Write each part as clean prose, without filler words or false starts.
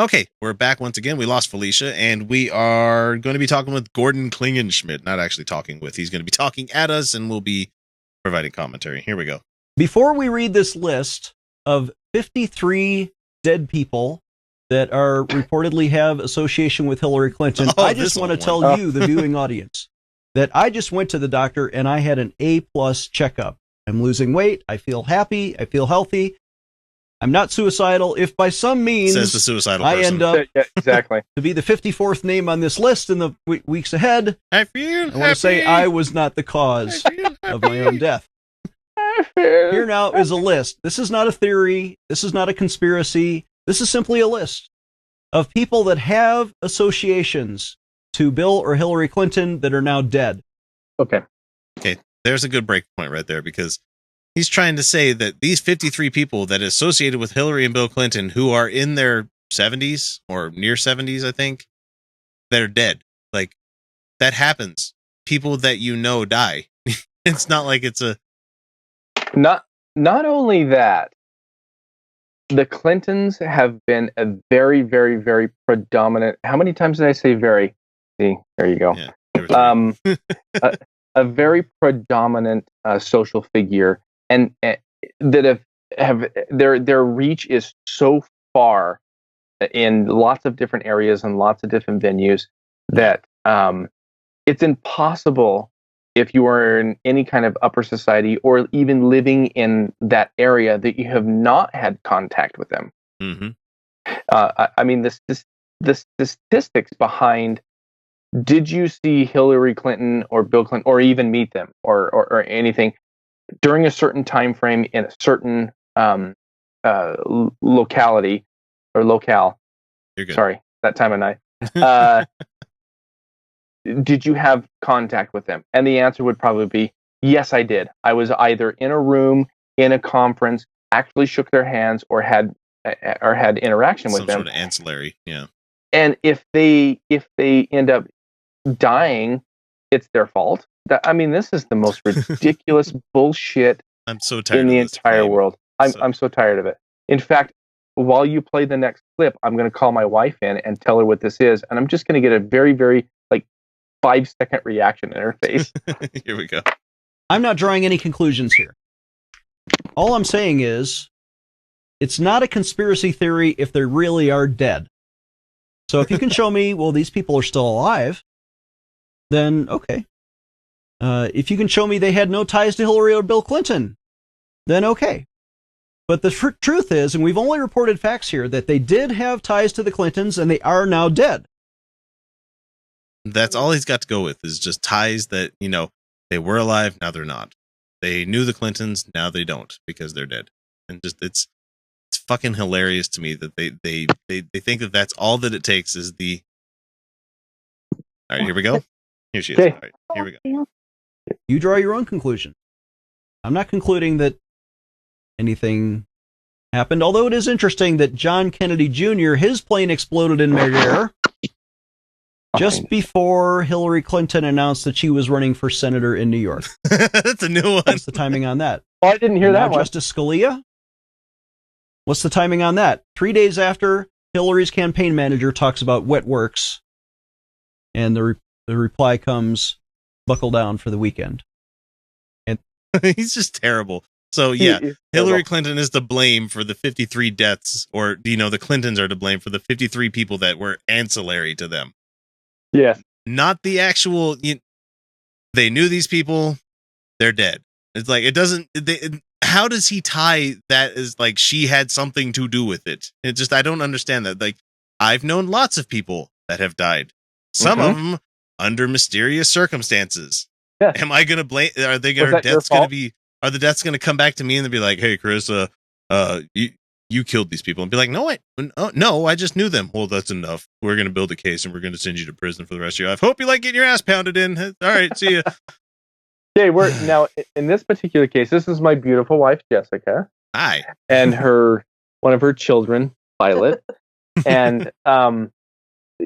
Okay, we're back once again. We lost Felicia, and we are going to be talking with Gordon Klingenschmitt. Not actually talking with. He's going to be talking at us, and we'll be providing commentary. Here we go. Before we read this list of 53 dead people that are reportedly have association with Hillary Clinton, I just want to tell you, the viewing audience, that I just went to the doctor and I had an A+ checkup. I'm losing weight. I feel happy. I feel healthy. I'm not suicidal. If by some means Says the suicidal I person. end up exactly to be the 54th name on this list in the weeks ahead, I want to say I was not the cause of my own death. Here now is a list. This is not a theory. This is not a conspiracy. This is simply a list of people that have associations to Bill or Hillary Clinton that are now dead. Okay. There's a good break point right there, because he's trying to say that these 53 people that are associated with Hillary and Bill Clinton, who are in their 70s or near 70s, I think, that are dead. Like, that happens. People that you know die. It's not like it's a... Not only that, the Clintons have been a very, very, very predominant... How many times did I say very? See, there you go. Yeah, a very predominant social figure, and that have their reach is so far in lots of different areas and lots of different venues that it's impossible, if you are in any kind of upper society or even living in that area, that you have not had contact with them. Mm-hmm. I mean, the statistics behind, did you see Hillary Clinton or Bill Clinton or even meet them or anything during a certain time frame in a certain locality or locale? You're good. Sorry, that time of night. Did you have contact with them? And the answer would probably be, yes, I did. I was either in a room, in a conference, actually shook their hands, or had interaction with them. Some sort of ancillary, yeah. And if they end up dying, it's their fault. I mean, this is the most ridiculous bullshit I'm so tired in the of this entire claim. world. I'm so tired of it. In fact, while you play the next clip, I'm going to call my wife in and tell her what this is, and I'm just going to get a very, very 5-second reaction in her face. Here we go. I'm not drawing any conclusions here. All I'm saying is, it's not a conspiracy theory if they really are dead. So if you can show me, well, these people are still alive, then okay. If you can show me they had no ties to Hillary or Bill Clinton, then okay. But the truth is, and we've only reported facts here, that they did have ties to the Clintons and they are now dead. That's all he's got to go with, is just ties that, they were alive, now they're not. They knew the Clintons, now they don't, because they're dead. And just it's fucking hilarious to me that they think that that's all that it takes is the... All right, here we go. Here she is. Okay. All right, here we go. You draw your own conclusion. I'm not concluding that anything happened, although it is interesting that John Kennedy Jr., his plane exploded in midair just before Hillary Clinton announced that she was running for senator in New York. That's a new one. What's the timing on that? Oh, I didn't hear that one. Justice Scalia? What's the timing on that? 3 days after Hillary's campaign manager talks about wet works, and the reply comes, buckle down for the weekend. And he's just terrible. So yeah, Hillary Clinton is to blame for the 53 deaths, or the Clintons are to blame for the 53 people that were ancillary to them. Yes. Not the actual, they knew these people, they're dead. It's like, it doesn't, how does he tie that as like she had something to do with it? It just, I don't understand that. Like, I've known lots of people that have died. Some of them under mysterious circumstances. Yeah. Am I going to blame, are the deaths going to come back to me and they'll be like, hey, Chris, you killed these people, and be like, no, I just knew them. Well, that's enough. We're going to build a case and we're going to send you to prison for the rest of your life. Hope you like getting your ass pounded in. All right. See ya. Okay. We're now in this particular case. This is my beautiful wife, Jessica. Hi. And one of her children, Violet. And,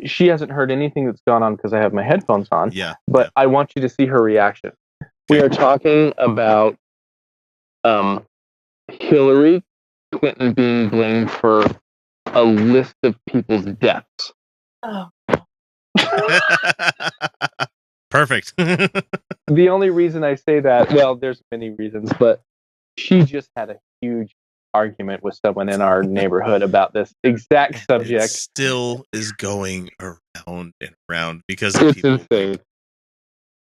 she hasn't heard anything that's gone on because I have my headphones on. Yeah. But I want you to see her reaction. We are talking about, Hillary Clinton being blamed for a list of people's deaths. Oh. Perfect. The only reason I say that, well, there's many reasons, but she just had a huge argument with someone in our neighborhood about this exact It subject. still is going around and around because of It's people. insane.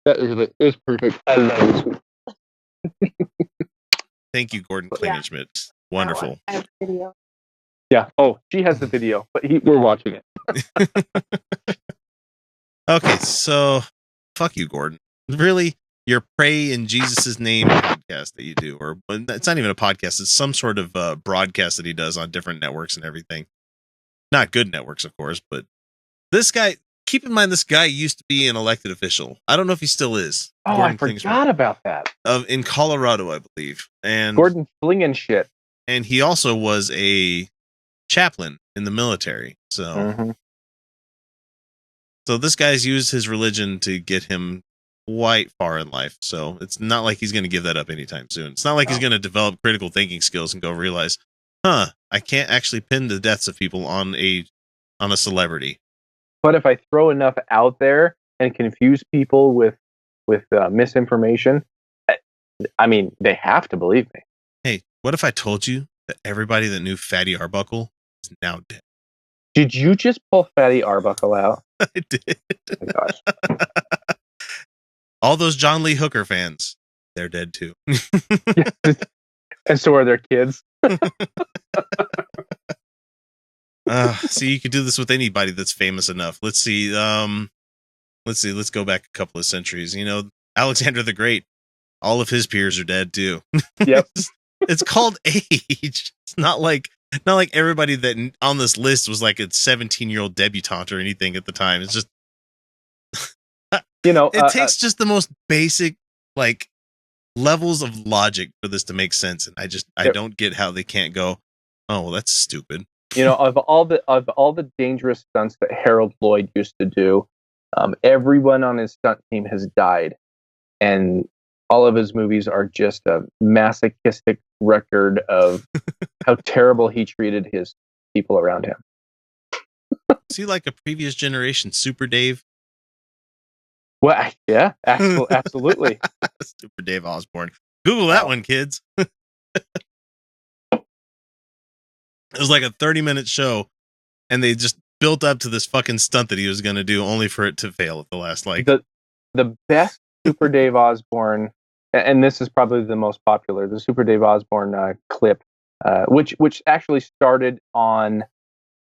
That is it. It's perfect. I love it. Thank you, Gordon Yeah. Klingenschmitt. Wonderful. I have a video. Yeah. Oh, she has the video, but we're watching it. Okay, so fuck you, Gordon. Really, your Pray in Jesus' Name podcast that you do, or it's not even a podcast, it's some sort of broadcast that he does on different networks and everything. Not good networks, of course, but this guy, keep in mind, this guy used to be an elected official. I don't know if he still is. Oh, Gordon I forgot about that. in Colorado, I believe. And Gordon Klingenschmitt. and he also was a chaplain in the military. So Mhm. So this guy's used his religion to get him quite far in life. So it's not like he's going to give that up anytime soon. It's not like he's going to develop critical thinking skills and go realize, I can't actually pin the deaths of people on a celebrity. But if I throw enough out there and confuse people with misinformation, I mean, they have to believe me. Hey, what if I told you that everybody that knew Fatty Arbuckle is now dead? Did you just pull Fatty Arbuckle out? I did. Oh my gosh. All those John Lee Hooker fans, they're dead too. And so are their kids. See, you could do this with anybody that's famous enough. Let's see. Let's go back a couple of centuries. You know, Alexander the Great. All of his peers are dead too. Yep. It's called age. It's not like everybody that on this list was like a 17-year-old debutante or anything at the time. It's just, You know, it takes just the most basic like levels of logic for this to make sense, and I don't get how they can't go, oh well, that's stupid. you know, of all the dangerous stunts that Harold Lloyd used to do, everyone on his stunt team has died, and all of his movies are just a masochistic record of how terrible he treated his people around him. See, like a previous generation Super Dave. Well, yeah, absolutely. Super Dave Osborne. Google that one, kids. It was like a 30-minute show, and they just built up to this fucking stunt that he was going to do, only for it to fail at the last. Like the best Super Dave Osborne, and this is probably the most popular, the Super Dave Osborne clip, which actually started on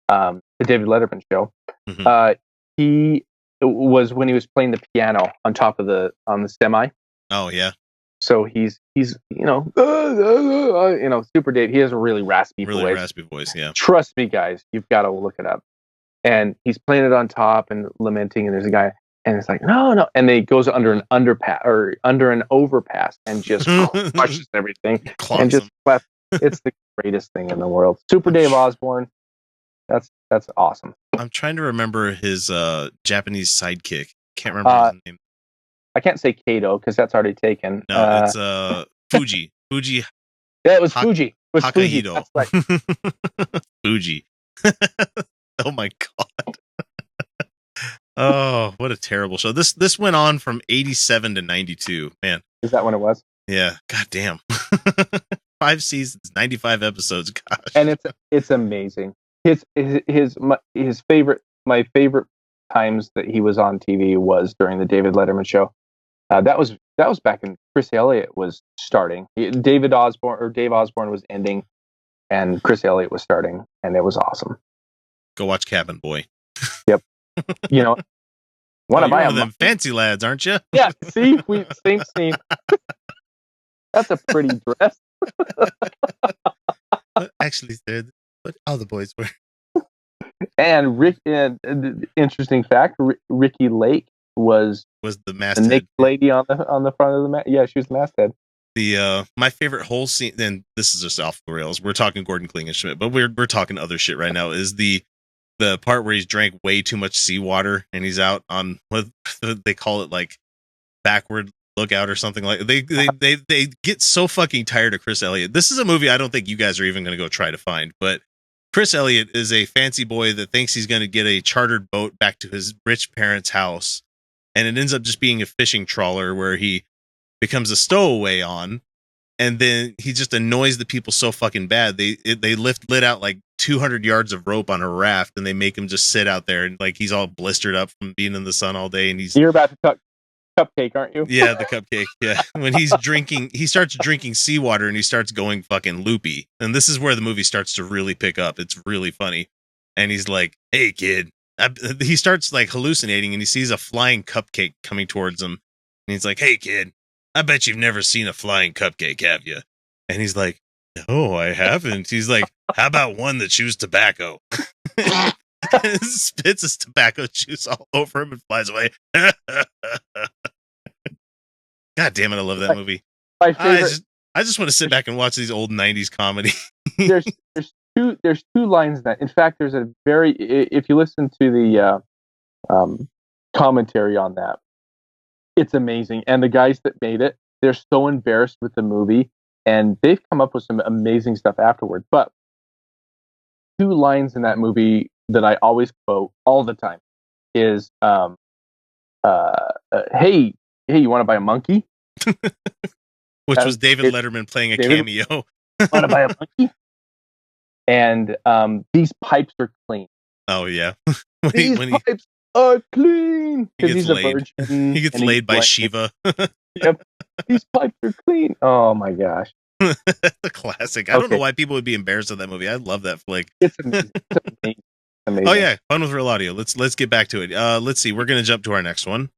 the David Letterman show. Mm-hmm. He was when he was playing the piano on the semi. Oh yeah. So he's Super Dave. He has a really raspy voice. Yeah. Trust me, guys, you've got to look it up. And he's playing it on top and lamenting, and there's a guy, and it's like no, and they goes under an overpass and just crushes everything and just claps. It's the greatest thing in the world. Super Dave Osborne. That's awesome. I'm trying to remember his Japanese sidekick. Can't remember his name. I can't say Kato because that's already taken. No, it's Fuji. Fuji. Yeah, it was Fuji. It was Fuji. Hakahito. That's right. Fuji. Oh my god. Oh, what a terrible show. This went on from 87 to 92. Man. Is that when it was? Yeah. God damn. 5 seasons, 95 episodes. Gosh. And it's amazing. My favorite times that he was on TV was during the David Letterman show. That was back when Chris Elliott was starting. Dave Osborne was ending, and Chris Elliott was starting, and it was awesome. Go watch Cabin Boy. Yep. You know, want to buy one of them fancy lads, aren't you? Yeah. See, same scene. That's a pretty dress. Actually, said, but all the boys were. And interesting fact: Ricky Lake was the masthead. The naked lady on the front of the mast. Yeah, she was the masthead. The my favorite whole scene, and this is just off the rails. We're talking Gordon Klingenschmitt, but we're talking other shit right now. Is the part where he's drank way too much seawater and he's out on what they call it, like backward lookout or something like. They get so fucking tired of Chris Elliott. This is a movie I don't think you guys are even going to go try to find, but Chris Elliott is a fancy boy that thinks he's going to get a chartered boat back to his rich parents' house. And it ends up just being a fishing trawler where he becomes a stowaway on. And then he just annoys the people so fucking bad. They lit out like 200 yards of rope on a raft, and they make him just sit out there. And like he's all blistered up from being in the sun all day. And you're about to talk cupcake, aren't you? Yeah, the cupcake. Yeah. When he starts drinking seawater and he starts going fucking loopy. And this is where the movie starts to really pick up. It's really funny. And he's like, hey, kid. He starts like hallucinating and he sees a flying cupcake coming towards him. And he's like, hey, kid, I bet you've never seen a flying cupcake, have you? And he's like, no, I haven't. He's like, how about one that chews tobacco? Spits his tobacco juice all over him and flies away. God damn it, I love that movie. My favorite. I just want to sit back and watch these old 90s comedy. there's two lines in that. In fact, there's a very, if you listen to the commentary on that, it's amazing. And the guys that made it, they're so embarrassed with the movie, and they've come up with some amazing stuff afterward. But two lines in that movie that I always quote all the time is, hey, you want to buy a monkey? Which was David Letterman playing a cameo. Want to buy a monkey? And these pipes are clean. Oh, yeah. These pipes are clean. Because he's laid. A virgin. He gets laid by Shiva. Yep. These pipes are clean. Oh, my gosh. The classic. I don't know why people would be embarrassed of that movie. I love that flick. It's amazing. It's amazing. Oh yeah, fun with real audio. Let's get back to it. Let's see. We're gonna jump to our next one.